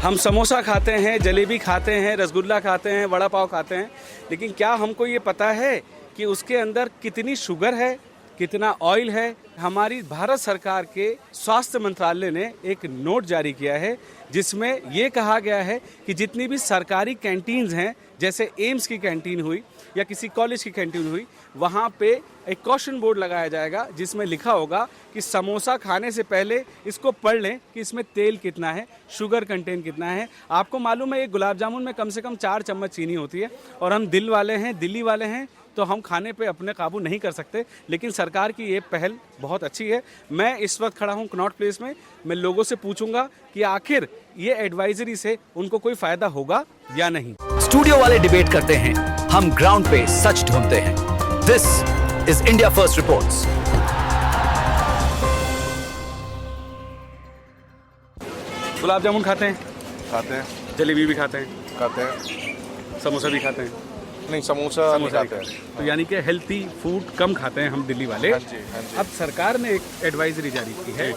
हम समोसा खाते हैं, जलेबी खाते हैं, रसगुल्ला खाते हैं, वड़ा पाव खाते हैं, लेकिन क्या हमको ये पता है कि उसके अंदर कितनी शुगर है, कितना ऑयल है? हमारी भारत सरकार के स्वास्थ्य मंत्रालय ने एक नोट जारी किया है जिसमें ये कहा गया है कि जितनी भी सरकारी कैंटीन्स हैं, जैसे एम्स की कैंटीन हुई या किसी कॉलेज की कैंटीन हुई, वहाँ पे एक कॉशन बोर्ड लगाया जाएगा जिसमें लिखा होगा कि समोसा खाने से पहले इसको पढ़ लें कि इसमें तेल कितना है, शुगर कंटेंट कितना है। आपको मालूम है ये गुलाब जामुन में कम से कम 4 चम्मच चीनी होती है और हम दिल्ली वाले हैं तो हम खाने पे अपने काबू नहीं कर सकते, लेकिन सरकार की ये पहल बहुत अच्छी है। मैं इस वक्त खड़ा हूँ कनॉट प्लेस में। मैं लोगों से पूछूंगा कि आखिर ये एडवाइजरी से उनको कोई फायदा होगा या नहीं। स्टूडियो वाले डिबेट करते हैं, हम ग्राउंड पे सच ढूंढते हैं। This is India First Reports. Gulab jamun खाते हैं, जलेबी भी खाते हैं, समोसा भी खाते हैं। नहीं, समोसा नहीं खाते हैं। तो यानी कि हेल्थी फूड कम खाते हैं हम दिल्ली वाले। हाँ जी। अब सरकार ने एक एडवाइजरी जारी की है,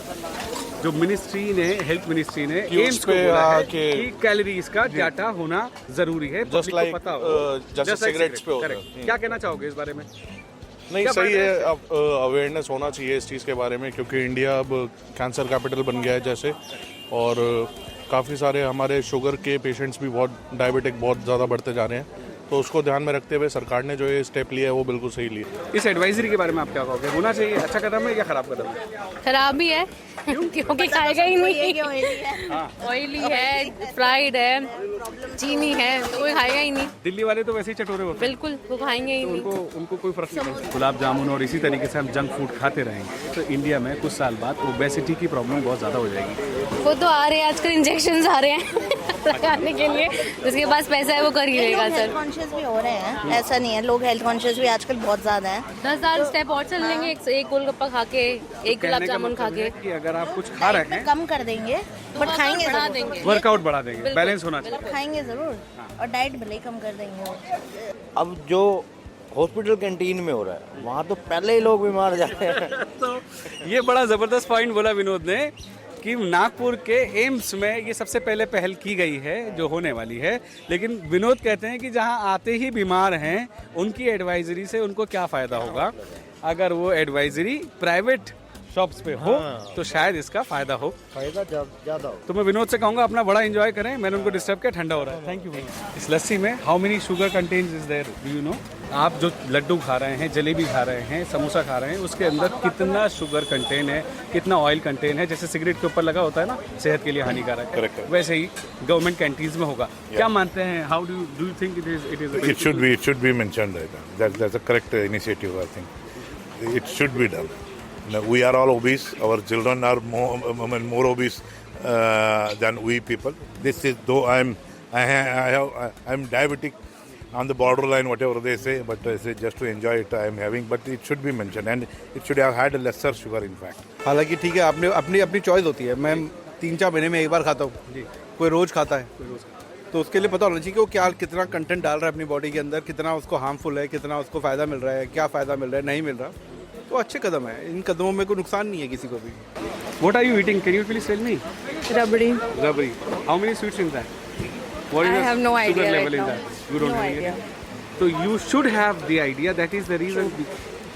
जो हेल्थ मिनिस्ट्री ने एम्स को बोला है कि कैलोरीज का डाटा होना जरूरी है, जस्ट लाइक जैसे सिगरेट्स पे होता है। क्या कहना चाहोगे इस बारे में? नहीं, सही है। अब अवेयरनेस होना चाहिए इस चीज़ के बारे में, क्योंकि इंडिया अब कैंसर कैपिटल बन गया है जैसे, और काफ़ी सारे हमारे शुगर के पेशेंट्स भी डायबिटिक बहुत ज़्यादा बढ़ते जा रहे हैं। तो उसको ध्यान में रखते हुए सरकार ने जो ये स्टेप लिया है वो बिल्कुल सही लिया। इस एडवाइजरी के बारे में आप क्या कहोगे? होना चाहिए, अच्छा कदम है या खराब कदम है? खराब ही है क्योंकि खाएगा ही नहीं। ऑयली है, फ्राइड है, चीनी है, तो कोई खाएगा ही नहीं। दिल्ली वाले तो वैसे ही चटोरे होते हैं, बिल्कुल वो खाएंगे ही नहीं। उनको कोई फर्क नहीं। गुलाब जामुन और इसी तरीके से हम जंक फूड खाते रहेंगे तो इंडिया में कुछ साल बाद ओबेसिटी की प्रॉब्लम बहुत ज़्यादा हो जाएगी। वो तो आ रहे हैं आजकल, इंजेक्शन आ रहे हैं लगाने के लिए, जिसके पास पैसा है वो कर ही लेगा। सर कॉन्शियस भी हो रहे हैं, ऐसा नहीं है, लोग हेल्थ कॉन्शियस भी आजकल बहुत ज्यादा है। 10,000 स्टेप और चल लेंगे, एक गोलगप्पा खा के, एक गुलाब जामुन खा के। कि अगर आप कुछ खा रहे हैं कम कर देंगे बट खाएंगे बढ़ा जरूर। देंगे, वर्कआउट बढ़ा देंगे, बैलेंस होना चाहिए। खाएंगे जरूर और डाइट भले ही कम कर देंगे। अब जो हॉस्पिटल कैंटीन में हो रहा है वहाँ तो पहले ही लोग बीमार जा रहे हैं। तो ये बड़ा जबरदस्त पॉइंट बोला विनोद ने कि नागपुर के एम्स में ये सबसे पहले पहल की गई है जो होने वाली है, लेकिन विनोद कहते हैं कि जहां आते ही बीमार हैं उनकी एडवाइजरी से उनको क्या फ़ायदा होगा। अगर वो एडवाइजरी प्राइवेट शॉप्स पे हो तो शायद इसका फायदा हो, फायदा ज़्यादा हो। तो मैं विनोद से कहूँगा अपना बड़ा एंजॉय करें। मैंने उनको डिस्टर्ब किया, ठंडा हो रहा है। Thank you. इस लस्सी में how many sugar contents is there, do you know? आप जो लड्डू खा रहे हैं, जलेबी खा रहे हैं, समोसा खा रहे हैं, उसके अंदर कितना शुगर कंटेन है, कितना ऑयल कंटेन है? जैसे सिगरेट के ऊपर लगा होता है ना, सेहत के लिए हानिकारक है, वैसे ही गवर्नमेंट कैंटीन्स में होगा। क्या मानते हैं? How do you think It should be mentioned like that. That's a correct initiative, I think. It should be done. Now, we are all obese. Our children are more obese than we people. This is though I'm diabetic on the borderline, whatever they say, but I say just to enjoy it I am having. But it should be mentioned and it should have had a lesser sugar in fact. हालांकि ठीक है, आपने अपनी choice होती है। मैं 3-4 महीने में एक बार खाता हूँ, कोई रोज खाता है, तो उसके लिए पता होना चाहिए कि वो क्या कितना कंटेंट डाल रहा है अपनी बॉडी के अंदर, कितना उसको हार्मफुल है, कितना उसको फायदा मिल रहा है, क्या फायदा मिल रहा है, नहीं मिल रहा। तो अच्छे कदम है, इन कदमों में कोई नुकसान नहीं है किसी को भी। What are you eating? Can you please tell me? Rabri. Rabri. How many sweets in that? What is I the have no sugar idea level right in now. that? You don't No have idea. So you should have the idea. That is the reason the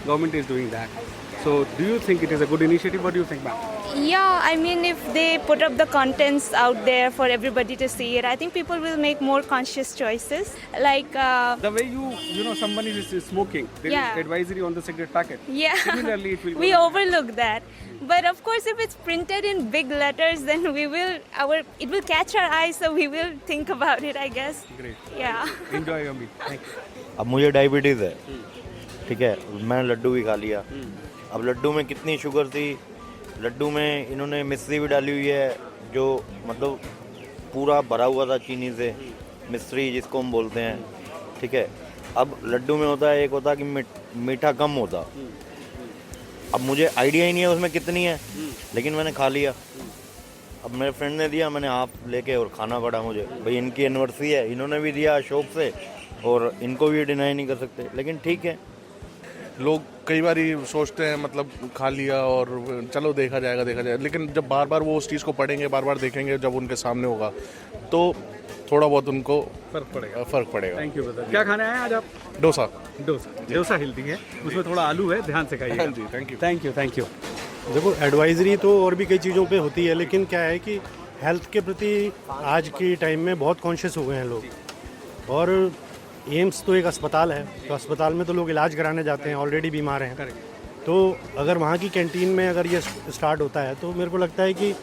government is doing that. So do you think it is a good initiative? What do you think, ma'am? Yeah, I mean, if they put up the contents out there for everybody to see it, I think people will make more conscious choices. Like The way you know someone is smoking, there is advisory on the cigarette packet. yeah, Similarly, it will. we overlook that. But of course, if it's printed in big letters, then it will catch our eye, so we will think about it, I guess. Great. Yeah. Enjoy your meal. Thank you. अब मुझे diabetes है, ठीक है, मैंने लड्डू भी खा लिया। अब लड्डू में कितनी शुगर थी, लड्डू में इन्होंने मिश्री भी डाली हुई है, जो मतलब पूरा भरा हुआ था चीनी से, मिश्री जिसको हम बोलते हैं, ठीक है। अब लड्डू में होता है, एक होता है कि मीठा कम होता। अब मुझे आइडिया ही नहीं है उसमें कितनी है, लेकिन मैंने खा लिया। अब मेरे फ्रेंड ने दिया, मैंने हाफ लेके और खाना पड़ा मुझे। भाई इनकी एनिवर्सरी है, इन्होंने भी दिया शौक से, और इनको भी डिनाई नहीं कर सकते, लेकिन ठीक है। लोग कई बार सोचते हैं मतलब खा लिया और चलो देखा जाएगा, लेकिन जब बार बार वो उस चीज़ को पढ़ेंगे, बार बार देखेंगे, जब उनके सामने होगा तो थोड़ा बहुत उनको फर्क पड़ेगा। Thank you brother. क्या खाने आए हैं आज आप? डोसा हेल्दी है, उसमें थोड़ा आलू है, ध्यान से खाइए। हाँ जी, थैंक यू। देखो एडवाइजरी तो और भी कई चीज़ों पे होती है, लेकिन क्या है कि हेल्थ के प्रति आज के टाइम में बहुत कॉन्शियस हो गए हैं लोग। और एम्स तो एक अस्पताल है, तो अस्पताल में तो लोग इलाज कराने जाते हैं, ऑलरेडी बीमार हैं। तो अगर वहाँ की कैंटीन में अगर ये स्टार्ट होता है तो मेरे को लगता है कि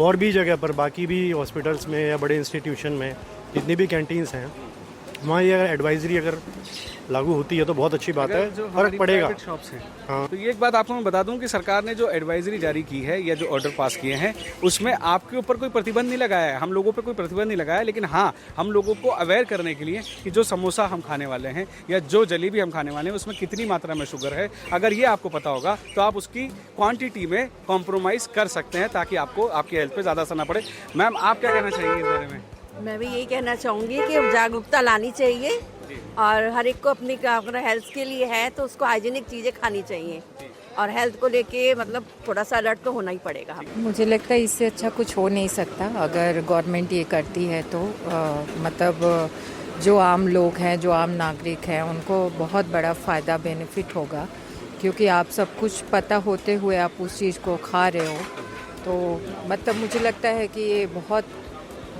और भी जगह पर, बाकी भी हॉस्पिटल्स में या बड़े इंस्टीट्यूशन में जितनी भी कैंटीन्स हैं, वहाँ ये एडवाइजरी अगर लागू होती है तो बहुत अच्छी बात है, फर्क पड़ेगा। शॉप्स हैं। हाँ। तो ये एक बात आपको मैं बता दूं कि सरकार ने जो एडवाइजरी जारी की है या जो ऑर्डर पास किए हैं उसमें आपके ऊपर कोई प्रतिबंध नहीं लगाया है, हम लोगों पे कोई प्रतिबंध नहीं लगाया है, लेकिन हाँ हम लोगों को अवेयर करने के लिए कि जो समोसा हम खाने वाले हैं या जो जलेबी हम खाने वाले हैं उसमें कितनी मात्रा में शुगर है, अगर ये आपको पता होगा तो आप उसकी क्वांटिटी में कॉम्प्रोमाइज़ कर सकते हैं ताकि आपको आपकी हेल्थ पर ज़्यादा असर ना पड़े। मैम आप क्या कहना चाहेंगे इस बारे में? मैं भी यही कहना चाहूँगी कि जागरूकता लानी चाहिए और हर एक को अपनी अगर हेल्थ के लिए है तो उसको हाइजीनिक चीज़ें खानी चाहिए और हेल्थ को लेके मतलब थोड़ा सा अलर्ट तो होना ही पड़ेगा हमें। मुझे लगता है इससे अच्छा कुछ हो नहीं सकता अगर गवर्नमेंट ये करती है तो मतलब जो आम लोग हैं, जो आम नागरिक हैं, उनको बहुत बड़ा फ़ायदा बेनिफिट होगा, क्योंकि आप सब कुछ पता होते हुए आप उस चीज़ को खा रहे हो। तो मतलब मुझे लगता है कि ये बहुत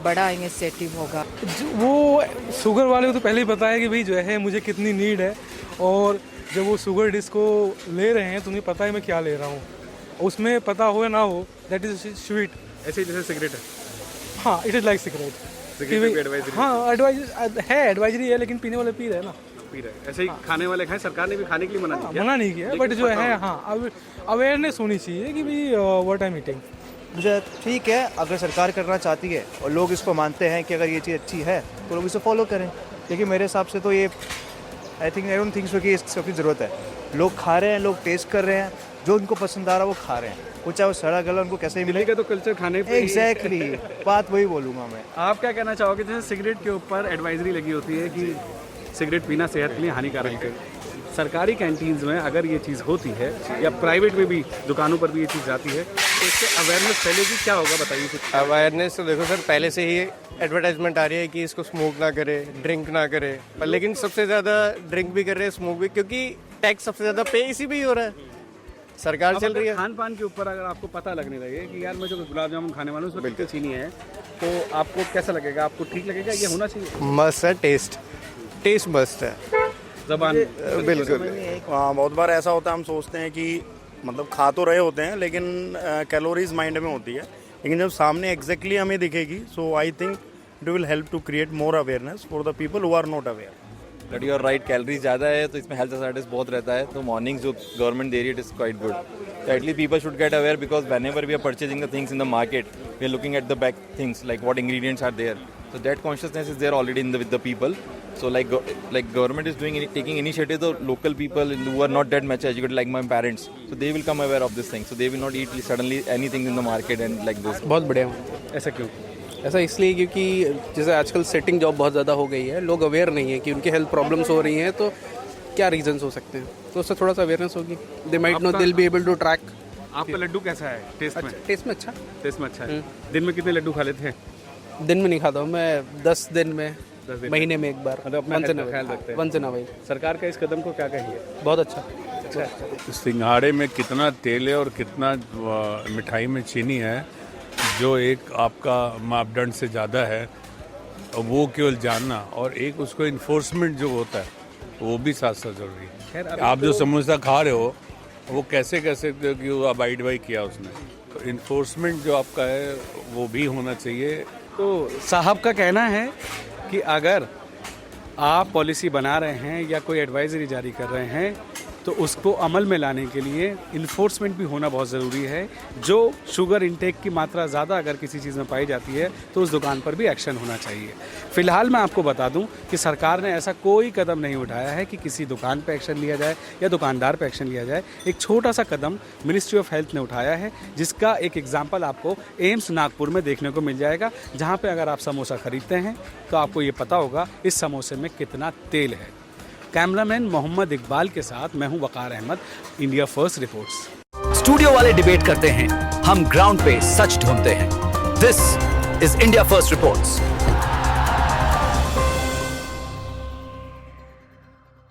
बड़ा इनिशिएटिव होगा। वो शुगर वाले को तो पहले ही पता है कि भाई जो है मुझे कितनी नीड है, और जब वो शुगर डिश को ले रहे हैं तो उन्हें पता है मैं क्या ले रहा हूँ, उसमें पता हो या ना हो, दैट इज स्वीट। ऐसे ही जैसे सिगरेट है। हाँ, इट इज़ लाइक सिगरेट। हाँ, एडवाइजरी है, लेकिन पीने वाले पी रहे हैं ना। पी रहे ऐसे ही खाने वाले खाएं, सरकार ने भी खाने के लिए मना नहीं किया, बट जो है हाँ अवेयरनेस होनी चाहिए कि भाई व्हाट आई एम ईटिंग। मुझे ठीक है, अगर सरकार करना चाहती है और लोग इसको मानते हैं कि अगर ये चीज़ अच्छी है तो लोग इसे फॉलो करें, लेकिन मेरे हिसाब से तो ये आई डोंट थिंक सो कि इस सबकी ज़रूरत है। लोग खा रहे हैं, लोग टेस्ट कर रहे हैं, जो उनको पसंद आ रहा है वो खा रहे हैं, वो चाहे वो सड़ा गला उनको कैसे ही मिलेगा। तो कल्चर खाने पे एग्जैक्टली बात वही बोलूँगा मैं। आप क्या कहना चाहोगे? जैसे सिगरेट के ऊपर एडवाइजरी लगी होती है कि सिगरेट पीना सेहत के लिए हानिकारक है, सरकारी कैंटीन्स में अगर ये चीज़ होती है या प्राइवेट में भी दुकानों पर भी ये चीज़ जाती है तो इससे अवेयरनेस फैलेगी, क्या होगा बताइए कुछ? अवेयरनेस तो देखो सर, पहले से ही एडवर्टाइजमेंट आ रही है कि इसको स्मोक ना करे, ड्रिंक ना करे, पर लेकिन सबसे ज़्यादा ड्रिंक भी कर रहे हैं, स्मोक भी, क्योंकि टैक्स सबसे ज़्यादा पे इसी भी हो रहा है, सरकार चल रही है। खान पान के ऊपर अगर आपको पता लगने लगे कि यार मैं जो गुलाब जामुन खाने वाला हूँ उसमें कितनी चीनी है, तो आपको कैसा लगेगा? आपको ठीक लगेगा? ये होना चाहिए। मस्त है, टेस्ट मस्त है, जबान बिल्कुल। हाँ, बहुत बार ऐसा होता है, हम सोचते हैं कि मतलब खा तो रहे होते हैं लेकिन कैलोरीज माइंड में होती है, लेकिन जब सामने एग्जैक्टली हमें दिखेगी, so I think it will help to create more awareness for the people who are not aware. But you are right, calories ज़्यादा है तो इसमें हेल्थ हज़ार्ड्स बहुत रहता है, तो मॉर्निंग जो गवर्नमेंट दे रही है it is quite good. So at least people should get aware, because whenever we are purchasing the things in the market, we are looking at the back things like what ingredients are there. So that consciousness is there already with the people. So like government is taking initiative. The local people who are not that much educated, like my parents, so they will come aware of this thing. So they will not eat suddenly anything in the market and like this. बहुत बढ़िया। ऐसा क्यों? ऐसा इसलिए क्योंकि जैसे आजकल setting job बहुत ज़्यादा हो गई है, लोग अवेयर नहीं है कि उनकी हेल्थ प्रॉब्लम्स हो रही हैं, तो क्या रीजंस हो सकते हैं, तो उससे थोड़ा सा अवेयरनेस होगी, they might know, they will be able to track. आपका लड्डू कैसा है टेस्ट में? टेस्ट में अच्छा। टेस्ट में अच्छा है। दिन में कितने लड्डू खा लेते हैं? दिन में नहीं खाता हूँ मैं, 10 दिन में, महीने में एक बार। मतलब अपना ख्याल रखते हैं। Once in a while. सरकार का इस कदम को क्या कहेंगे? बहुत अच्छा। सिंघाड़े में कितना तेल है और कितना मिठाई में चीनी है, जो एक आपका मापदंड से ज़्यादा है, वो केवल जानना, और एक उसको इन्फोर्समेंट जो होता है वो भी साथ साथ जरूरी है। आप जो समोसा खा रहे हो वो कैसे कह सकते हो कि वो अबाइड बाई किया उसने, तो इन्फोर्समेंट जो आपका है वो भी होना चाहिए। तो साहब का कहना है कि अगर आप पॉलिसी बना रहे हैं या कोई एडवाइजरी जारी कर रहे हैं तो उसको अमल में लाने के लिए इन्फोर्समेंट भी होना बहुत ज़रूरी है। जो शुगर इंटेक की मात्रा ज़्यादा अगर किसी चीज़ में पाई जाती है तो उस दुकान पर भी एक्शन होना चाहिए। फ़िलहाल मैं आपको बता दूं कि सरकार ने ऐसा कोई कदम नहीं उठाया है कि किसी दुकान पर एक्शन लिया जाए या दुकानदार पर एक्शन लिया जाए। एक छोटा सा कदम मिनिस्ट्री ऑफ हेल्थ ने उठाया है, जिसका एक एग्जाम्पल आपको एम्स नागपुर में देखने को मिल जाएगा, जहाँ पर अगर आप समोसा खरीदते हैं तो आपको ये पता होगा इस समोसे में कितना तेल है। कैमरामैन मोहम्मद इकबाल के साथ मैं हूं Waqar Ahmad, India First Reports. Studio वाले डिबेट करते हैं, हम ग्राउंड पे सच ढूंढते हैं। This is India First reports.